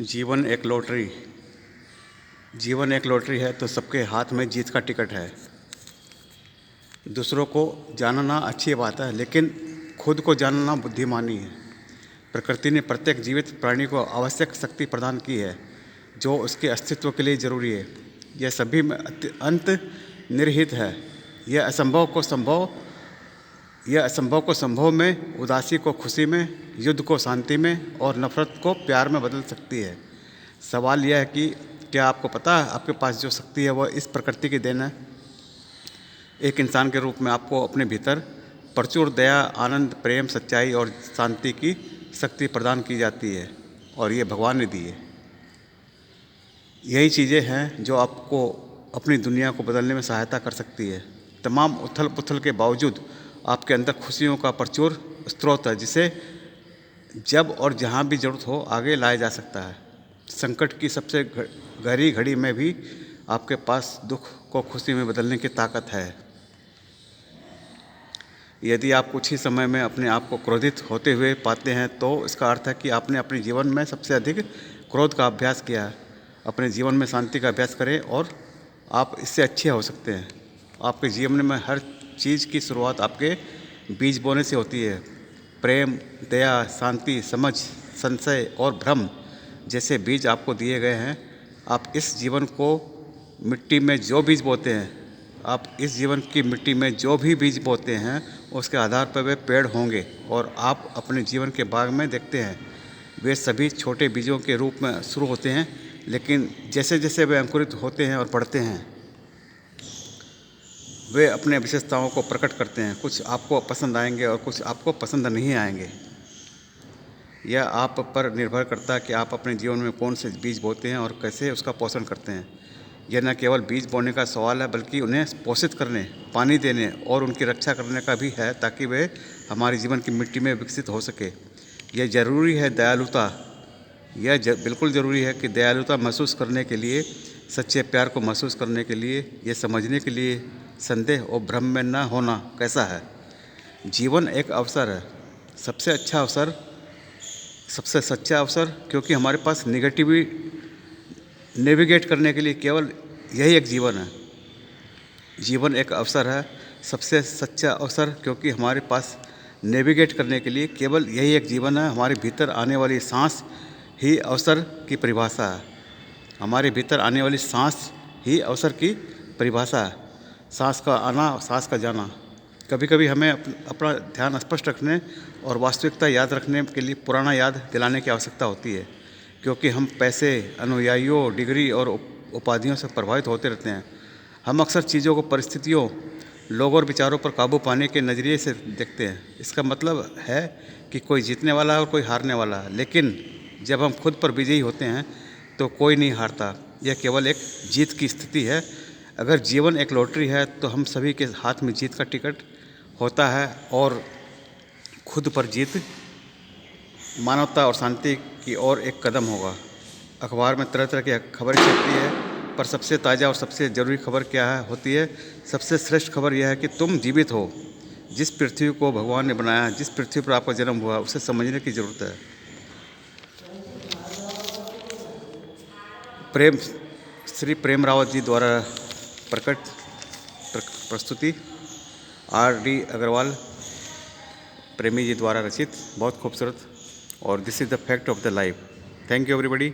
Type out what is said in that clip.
जीवन एक लॉटरी जीवन एक लॉटरी है तो सबके हाथ में जीत का टिकट है। दूसरों को जानना अच्छी बात है, लेकिन खुद को जानना बुद्धिमानी है। प्रकृति ने प्रत्येक जीवित प्राणी को आवश्यक शक्ति प्रदान की है जो उसके अस्तित्व के लिए जरूरी है। यह सभी में अंत निहित है। यह असंभव को संभव में, उदासी को खुशी में, युद्ध को शांति में और नफरत को प्यार में बदल सकती है। सवाल यह है कि क्या आपको पता है आपके पास जो शक्ति है वह इस प्रकृति की देन है। एक इंसान के रूप में आपको अपने भीतर प्रचुर दया, आनंद, प्रेम, सच्चाई और शांति की शक्ति प्रदान की जाती है और ये भगवान ने दी है। यही चीज़ें हैं जो आपको अपनी दुनिया को बदलने में सहायता कर सकती है। तमाम उथल पुथल के बावजूद आपके अंदर खुशियों का प्रचुर स्रोत है जिसे जब और जहाँ भी ज़रूरत हो आगे लाया जा सकता है। संकट की सबसे गहरी घड़ी में भी आपके पास दुख को खुशी में बदलने की ताकत है। यदि आप कुछ ही समय में अपने आप को क्रोधित होते हुए पाते हैं तो इसका अर्थ है कि आपने अपने जीवन में सबसे अधिक क्रोध का अभ्यास किया है। अपने जीवन में शांति का अभ्यास करें और आप इससे अच्छे हो सकते हैं। आपके जीवन में हर चीज़ की शुरुआत आपके बीज बोने से होती है। प्रेम, दया, शांति, समझ, संशय और भ्रम जैसे बीज आपको दिए गए हैं। आप इस जीवन को मिट्टी में जो बीज बोते हैं, आप इस जीवन की मिट्टी में जो भी बीज बोते हैं उसके आधार पर वे पेड़ होंगे और आप अपने जीवन के बाग में देखते हैं। वे सभी छोटे बीजों के रूप में शुरू होते हैं, लेकिन जैसे जैसे वे अंकुरित होते हैं और बढ़ते हैं वे अपने विशेषताओं को प्रकट करते हैं। कुछ आपको पसंद आएंगे और कुछ आपको पसंद नहीं आएंगे। यह आप पर निर्भर करता है कि आप अपने जीवन में कौन से बीज बोते हैं और कैसे उसका पोषण करते हैं। यह न केवल बीज बोने का सवाल है बल्कि उन्हें पोषित करने, पानी देने और उनकी रक्षा करने का भी है ताकि वे हमारे जीवन की मिट्टी में विकसित हो सके। यह ज़रूरी है दयालुता। बिल्कुल ज़रूरी है कि दयालुता महसूस करने के लिए, सच्चे प्यार को महसूस करने के लिए, यह समझने के लिए संदेह और भ्रम में न होना कैसा है। जीवन एक अवसर है, सबसे अच्छा अवसर, सबसे सच्चा अवसर, क्योंकि हमारे पास नेविगेट करने के लिए केवल यही एक जीवन है। जीवन एक अवसर है, सबसे सच्चा अवसर, क्योंकि हमारे पास नेविगेट करने के लिए केवल यही एक जीवन है। हमारे भीतर आने वाली सांस ही अवसर की परिभाषा है। हमारे भीतर आने वाली सांस ही अवसर की परिभाषा है। सांस का आना, सांस का जाना। कभी कभी हमें अपना ध्यान स्पष्ट रखने और वास्तविकता याद रखने के लिए पुराना याद दिलाने की आवश्यकता होती है, क्योंकि हम पैसे, अनुयायियों, डिग्री और उपाधियों से प्रभावित होते रहते हैं। हम अक्सर चीज़ों को परिस्थितियों, लोगों और विचारों पर काबू पाने के नज़रिए से देखते हैं। इसका मतलब है कि कोई जीतने वाला है और कोई हारने वाला है, लेकिन जब हम खुद पर विजयी होते हैं तो कोई नहीं हारता। यह केवल एक जीत की स्थिति है। अगर जीवन एक लॉटरी है तो हम सभी के हाथ में जीत का टिकट होता है और खुद पर जीत मानवता और शांति की ओर एक कदम होगा। अखबार में तरह तरह की खबरें छपती है, पर सबसे ताज़ा और सबसे ज़रूरी खबर क्या है होती है? सबसे श्रेष्ठ खबर यह है कि तुम जीवित हो। जिस पृथ्वी को भगवान ने बनाया, जिस पृथ्वी पर आपका जन्म हुआ, उसे समझने की ज़रूरत है। श्री प्रेम रावत जी द्वारा प्रस्तुति, R.D. अग्रवाल प्रेमी जी द्वारा रचित, बहुत खूबसूरत। और this is the fact of the life. Thank you everybody.